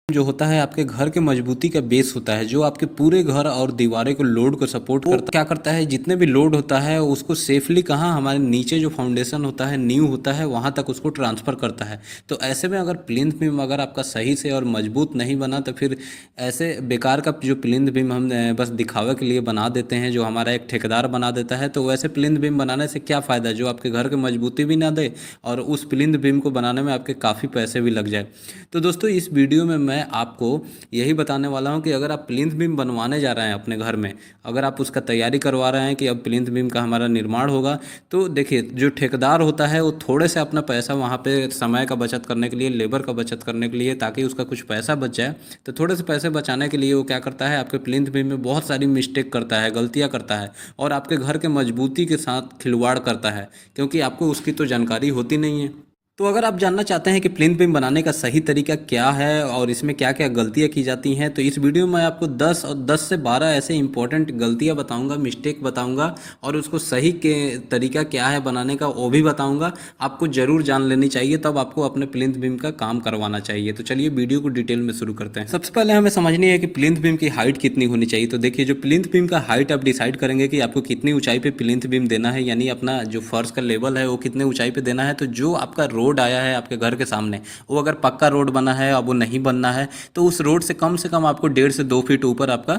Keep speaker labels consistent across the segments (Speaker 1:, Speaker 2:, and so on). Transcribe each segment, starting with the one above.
Speaker 1: जो होता है आपके घर के मजबूती का बेस होता है, जो आपके पूरे घर और दीवारें को लोड को सपोर्ट करता है। क्या करता है, जितने भी लोड होता है उसको सेफली कहाँ हमारे नीचे जो फाउंडेशन होता है, नींव होता है, वहाँ तक उसको ट्रांसफ़र करता है। तो ऐसे में अगर प्लिंथ बीम अगर आपका सही से और मजबूत नहीं बना तो फिर ऐसे बेकार का जो प्लिंथ बीम हम बस दिखावे के लिए बना देते हैं, जो हमारा एक ठेकेदार बना देता है। तो वैसे प्लिंथ बीम बनाने से क्या फ़ायदा, जो आपके घर की मजबूती भी ना दे और उस प्लिंथ बीम को बनाने में आपके काफ़ी पैसे भी लग जाए। तो दोस्तों इस वीडियो में मैं आपको यही बताने वाला हूं कि अगर आप प्लिंथ बीम बनवाने जा रहे हैं अपने घर में, अगर आप उसका तैयारी करवा रहे हैं कि अब प्लिंथ बीम का हमारा निर्माण होगा, तो देखिए जो ठेकेदार होता है वो थोड़े से अपना पैसा वहाँ पे समय का बचत करने के लिए, लेबर का बचत करने के लिए, ताकि उसका कुछ पैसा बच जाए, तो थोड़े से पैसे बचाने के लिए वो क्या करता है, आपके प्लिंथ बीम में बहुत सारी मिस्टेक करता है, गलतियाँ करता है और आपके घर के मजबूती के साथ खिलवाड़ करता है, क्योंकि आपको उसकी तो जानकारी होती नहीं है। तो अगर आप जानना चाहते हैं कि प्लिंथ बीम बनाने का सही तरीका क्या है और इसमें क्या क्या गलतियां की जाती हैं, तो इस वीडियो में मैं आपको 10 से 12 ऐसे इंपॉर्टेंट गलतियां बताऊंगा, मिस्टेक बताऊंगा और उसको सही के तरीका क्या है बनाने का वो भी बताऊंगा। आपको ज़रूर जान लेनी चाहिए, तब आपको अपने प्लिंथ बीम का काम करवाना चाहिए। तो चलिए वीडियो को डिटेल में शुरू करते हैं। सबसे पहले हमें समझनी है कि प्लिंथ बीम की हाइट कितनी होनी चाहिए। तो देखिए, जो प्लिंथ बीम का हाइट आप डिसाइड करेंगे कि आपको कितनी ऊंचाई पे प्लिंथ बीम देना है, यानी अपना जो फर्श का लेवल है वो कितने ऊंचाई पे देना है। तो जो आपका रोड आया है आपके घर के सामने, वो अगर पक्का रोड बना है, अब वो नहीं बनना है, तो उस रोड से कम आपको 1.5 से 2 फीट ऊपर आपका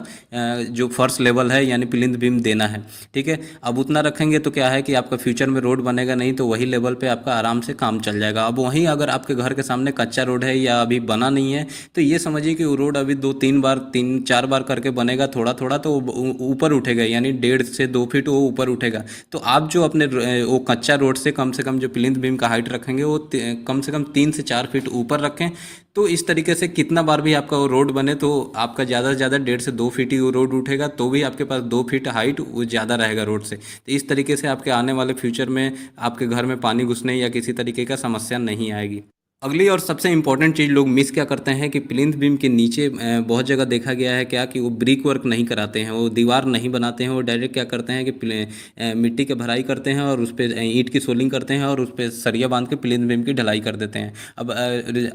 Speaker 1: जो फर्श लेवल है यानी प्लिंथ बीम देना है। ठीक है, अब उतना रखेंगे तो क्या है कि आपका फ्यूचर में रोड बनेगा नहीं, तो वही लेवल पे आपका आराम से काम चल जाएगा। अब वहीं अगर आपके घर के सामने कच्चा रोड है या अभी बना नहीं है, तो ये समझिए कि वो रोड अभी 2-3 बार करके बनेगा, थोड़ा थोड़ा तो ऊपर उठेगा, यानी 1.5 से 2 फीट वो ऊपर उठेगा। तो आप जो अपने वो कच्चा रोड से कम जो प्लिंथ बीम का हाइट रखेंगे वो कम से कम 3 से 4 फीट ऊपर रखें। तो इस तरीके से कितना बार भी आपका वो रोड बने तो आपका ज़्यादा से ज़्यादा 1.5 से 2 फीट ही वो रोड उठेगा, तो भी आपके पास 2 फीट हाइट वो ज़्यादा रहेगा रोड से। तो इस तरीके से आपके आने वाले फ्यूचर में आपके घर में पानी घुसने या किसी तरीके का समस्या नहीं आएगी। अगली और सबसे इम्पॉर्टेंट चीज़ लोग मिस क्या करते हैं कि प्लिंथ बीम के नीचे बहुत जगह देखा गया है क्या कि वो ब्रिक वर्क नहीं कराते हैं, वो दीवार नहीं बनाते हैं, वो डायरेक्ट क्या करते हैं कि मिट्टी के भराई करते हैं और उस पर ईंट की सोलिंग करते हैं और उस पर सरिया बांध के प्लिंथ बीम की ढलाई कर देते हैं। अब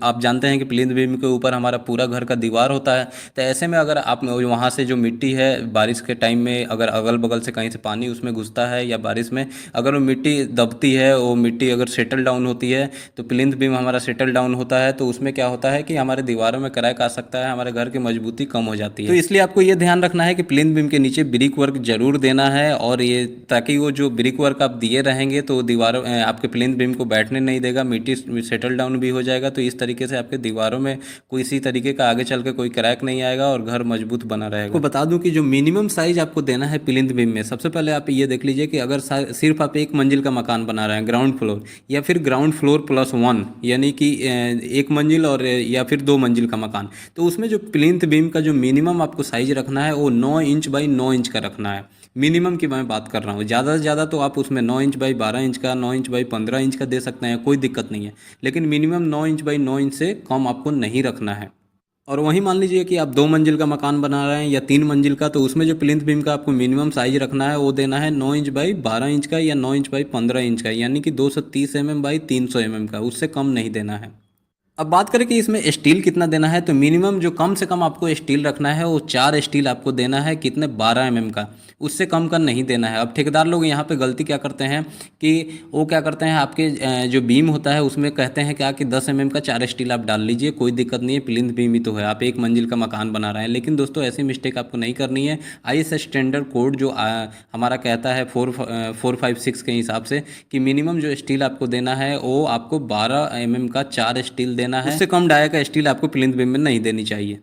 Speaker 1: आप जानते हैं कि प्लिंथ बीम के ऊपर हमारा पूरा घर का दीवार होता है। तो ऐसे में अगर आप वहाँ से जो मिट्टी है बारिश के टाइम में अगर अगल बगल से कहीं से पानी उसमें घुसता है या बारिश में अगर वो मिट्टी दबती है, वो मिट्टी अगर सेटल डाउन होती है, तो प्लिंथ बीम हमारा सेटल डाउन होता है, तो उसमें क्या होता है कि हमारे दीवारों में क्रैक आ सकता है, हमारे घर की मजबूती कम हो जाती है। तो इसलिए आपको ये ध्यान रखना है कि प्लिंथ बीम के नीचे ब्रिक वर्क जरूर देना है, और ये ताकि वो जो ब्रिक वर्क आप दिए रहेंगे तो दीवारों आपके प्लिंथ बीम को बैठने नहीं देगा, मिट्टी सेटल डाउन भी हो जाएगा। तो इस तरीके से आपके दीवारों में कोई इसी तरीके का आगे चल के कोई क्रैक नहीं आएगा और घर मजबूत बना रहेगा। आपको बता दूं कि जो मिनिमम साइज आपको देना है प्लिंथ बीम में, सबसे पहले आप ये देख लीजिए कि अगर सिर्फ आप एक मंजिल का मकान बना रहे हैं, ग्राउंड फ्लोर या फिर ग्राउंड फ्लोर प्लस वन, यानी कि एक मंजिल और या फिर 2 मंजिल का मकान, तो उसमें जो प्लिंथ बीम का जो मिनिमम आपको साइज रखना है वो 9 इंच बाई 9 इंच का रखना है। मिनिमम की मैं बात कर रहा हूँ, ज़्यादा से ज़्यादा तो आप उसमें 9 इंच बाई 12 इंच का, 9 इंच बाई 15 इंच का दे सकते हैं, कोई दिक्कत नहीं है, लेकिन मिनिमम 9 इंच बाई 9 इंच से कम आपको नहीं रखना है। और वहीं मान लीजिए कि आप 2 मंजिल का मकान बना रहे हैं या 3 मंजिल का, तो उसमें जो प्लिंथ बीम का आपको मिनिमम साइज रखना है वो देना है 9 इंच बाई 12 इंच का या 9 इंच बाई 15 इंच का, यानी कि 230 mm बाई 300 mm का, उससे कम नहीं देना है। अब बात करें कि इसमें स्टील कितना देना है, तो मिनिमम जो कम से कम आपको स्टील रखना है वो 4 स्टील आपको देना है, कितने 12 mm का, उससे कम का नहीं देना है। अब ठेकेदार लोग यहाँ पे गलती क्या करते हैं कि वो क्या करते हैं, आपके जो बीम होता है उसमें कहते हैं क्या कि 10 mm का 4 स्टील आप डाल लीजिए, कोई दिक्कत नहीं है, प्लिंथ बीम ही तो है, आप एक मंजिल का मकान बना रहे हैं। लेकिन दोस्तों ऐसी मिस्टेक आपको नहीं करनी है। IS स्टैंडर्ड कोड जो हमारा कहता है 456 के हिसाब से कि मिनिमम जो स्टील आपको देना है वो आपको 12 mm का 4 स्टील देना है, उससे कम डाया का स्टील आपको प्लिंथ बीम में नहीं देनी चाहिए।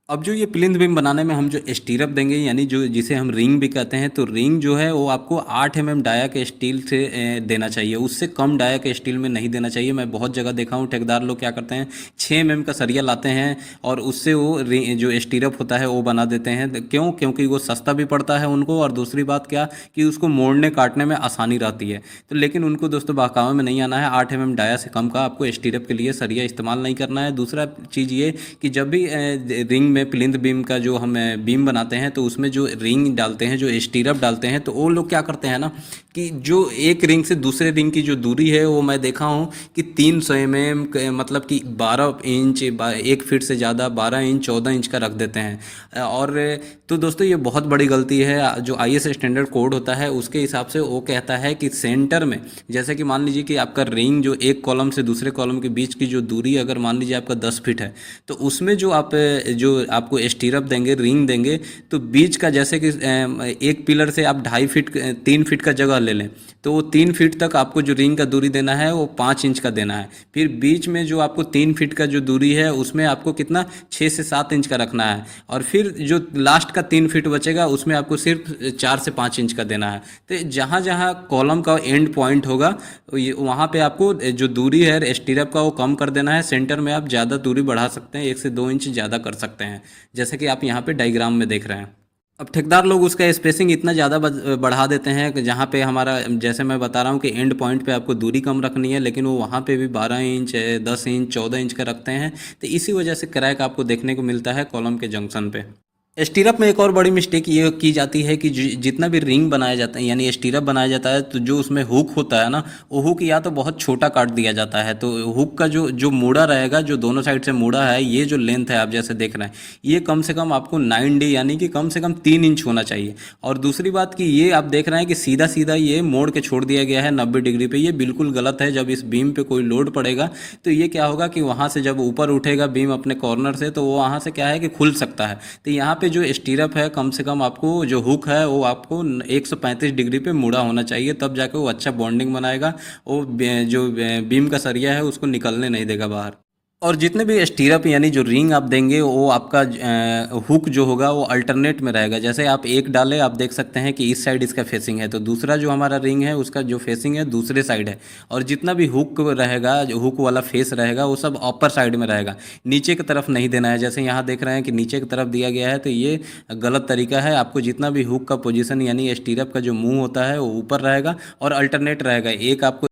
Speaker 1: अब जो ये प्लिंथ बीम बनाने में हम जो स्टीरअप देंगे, यानी जो जिसे हम रिंग भी कहते हैं, तो रिंग जो है वो आपको 8 mm डाया के स्टील से देना चाहिए, उससे कम डाया के स्टील में नहीं देना चाहिए। मैं बहुत जगह देखा हूँ ठेकेदार लोग क्या करते हैं 6 mm का सरिया लाते हैं और उससे वो जो स्टीरअप होता है वो बना देते हैं। क्यों? क्योंकि वो सस्ता भी पड़ता है उनको, और दूसरी बात क्या कि उसको मोड़ने काटने में आसानी रहती है। तो लेकिन उनको दोस्तों बहकावे में नहीं आना है, 8 mm डाया से कम का आपको स्टीरअप के लिए सरिया इस्तेमाल नहीं करना है। दूसरा चीज़ ये कि जब भी रिंग में प्लिंथ बीम का जो हम बीम बनाते हैं तो उसमें जो रिंग डालते हैं, जो स्टीरअप डालते हैं, तो वो लोग क्या करते हैं ना कि जो एक रिंग से दूसरे रिंग की जो दूरी है वो मैं देखा हूँ कि 300 mm, मतलब कि 12 इंच, 1 फीट से ज़्यादा 12 इंच 14 इंच का रख देते हैं। और तो दोस्तों ये बहुत बड़ी गलती है। जो IS स्टैंडर्ड कोड होता है उसके हिसाब से वो कहता है कि सेंटर में, जैसे कि मान लीजिए कि आपका रिंग जो एक कॉलम से दूसरे कॉलम के बीच की जो दूरी अगर मान लीजिए आपका 10 फीट है, तो उसमें जो आप जो आपको स्टीरअप देंगे, रिंग देंगे, तो बीच का जैसे कि एक पिलर से आप 2.5 फीट 3 फीट का जगह ले लें, तो वो 3 फीट तक आपको जो रिंग का दूरी देना है वो 5 इंच का देना है। फिर बीच में जो आपको 3 फीट का जो दूरी है उसमें आपको कितना 6 से 7 इंच का रखना है। और फिर जो लास्ट का 3 फीट बचेगा उसमें आपको सिर्फ 4 से 5 इंच का देना है। तो जहाँ जहाँ कॉलम का एंड पॉइंट होगा वहाँ पे आपको जो दूरी है स्टीरअप का वो कम कर देना है। सेंटर में आप ज़्यादा दूरी बढ़ा सकते हैं, 1 से 2 इंच ज़्यादा कर सकते हैं, जैसे कि आप यहाँ पे डायग्राम में देख रहे हैं। अब ठेकेदार लोग उसका स्पेसिंग इतना ज़्यादा बढ़ा देते हैं कि जहाँ पे हमारा, जैसे मैं बता रहा हूँ कि एंड पॉइंट पे आपको दूरी कम रखनी है, लेकिन वो वहाँ पे भी 12 इंच 10 इंच 14 इंच का रखते हैं। तो इसी वजह से क्रैक आपको देखने को मिलता है कॉलम के जंक्शन पे। स्टीरअप में एक और बड़ी मिस्टेक ये की जाती है कि जितना भी रिंग बनाया जाता है यानी स्टीरअप बनाया जाता है, तो जो उसमें हुक होता है ना, वो हुक या तो बहुत छोटा काट दिया जाता है। तो हुक का जो जो मूड़ा रहेगा, जो दोनों साइड से मूड़ा है, ये जो लेंथ है आप जैसे देख रहे हैं, ये कम से कम आपको 9D यानी कि कम से कम 3 इंच होना चाहिए। और दूसरी बात कि ये आप देख रहे हैं कि सीधा सीधा ये मोड़ के छोड़ दिया गया है 90 डिग्री पे, ये बिल्कुल गलत है। जब इस बीम पे कोई लोड पड़ेगा तो ये क्या होगा कि वहाँ से जब ऊपर उठेगा बीम अपने कॉर्नर से, तो वो वहाँ से क्या है कि खुल सकता है। तो यहाँ पे जो स्टीरअप है, कम से कम आपको जो हुक है वो आपको 135 डिग्री पे मुड़ा होना चाहिए, तब जाके वो अच्छा बॉन्डिंग बनाएगा। वो जो बीम का सरिया है उसको निकलने नहीं देगा बाहर। और जितने भी स्टीरअप यानी जो रिंग आप देंगे, वो आपका हुक जो होगा वो अल्टरनेट में रहेगा। जैसे आप एक डाले, आप देख सकते हैं कि इस साइड इसका फेसिंग है, तो दूसरा जो हमारा रिंग है उसका जो फेसिंग है दूसरे साइड है। और जितना भी हुक रहेगा, जो हुक वाला फेस रहेगा, वो सब अपर साइड में रहेगा, नीचे की तरफ नहीं देना है। जैसे यहाँ देख रहे हैं कि नीचे की तरफ दिया गया है, तो ये गलत तरीका है। आपको जितना भी हुक का पोजीशन यानी स्टीरअप का जो मुंह होता है वो ऊपर रहेगा और अल्टरनेट रहेगा। एक आपको